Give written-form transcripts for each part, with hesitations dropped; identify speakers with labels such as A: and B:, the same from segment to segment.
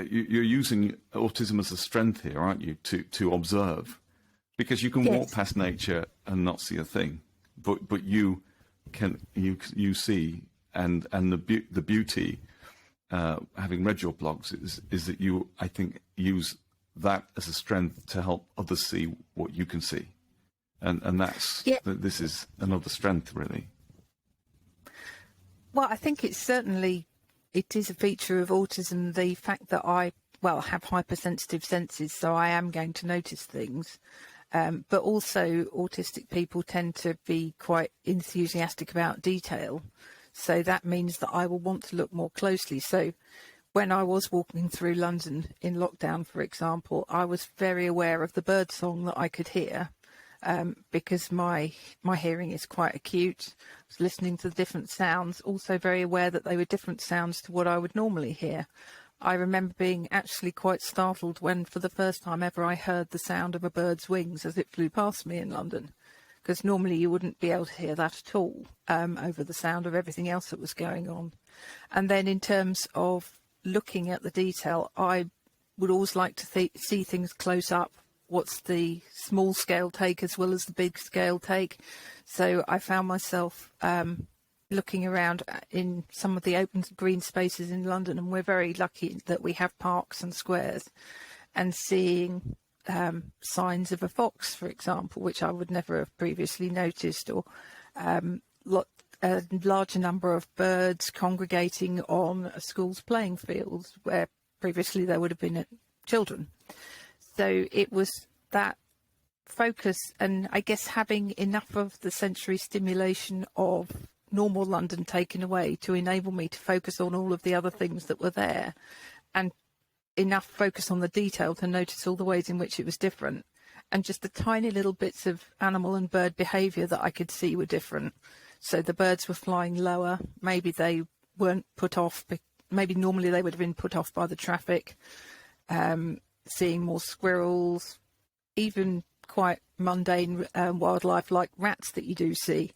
A: you're using autism as a strength here, aren't you, to observe? Because you can
B: Yes.
A: walk past nature and not see a thing, but you see, and the beauty, having read your blogs, is that you, I think, use that as a strength to help others see what you can see, and that's
B: Yeah.
A: this is another strength, really.
B: Well, I think it is a feature of autism, the fact that I have hypersensitive senses, so I am going to notice things. But also autistic people tend to be quite enthusiastic about detail. So that means that I will want to look more closely. So when I was walking through London in lockdown, for example, I was very aware of the bird song that I could hear, because my hearing is quite acute. I was listening to the different sounds, also very aware that they were different sounds to what I would normally hear. I remember being actually quite startled when, for the first time ever, I heard the sound of a bird's wings as it flew past me in London, because normally you wouldn't be able to hear that at all, over the sound of everything else that was going on. And then in terms of looking at the detail, I would always like to see things close up. What's the small scale take as well as the big scale take? So I found myself looking around in some of the open green spaces in London, and we're very lucky that we have parks and squares, and seeing signs of a fox, for example, which I would never have previously noticed, or a larger number of birds congregating on a school's playing fields where previously there would have been children. So it was that focus, and I guess having enough of the sensory stimulation of normal London taken away to enable me to focus on all of the other things that were there, and enough focus on the detail to notice all the ways in which it was different, and just the tiny little bits of animal and bird behaviour that I could see were different. So the birds were flying lower, maybe they weren't put off, maybe normally they would have been put off by the traffic, seeing more squirrels, even quite mundane wildlife like rats that you do see.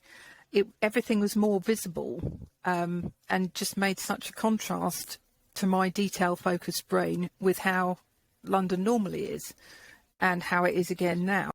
B: Everything was more visible, and just made such a contrast to my detail-focused brain with how London normally is and how it is again now.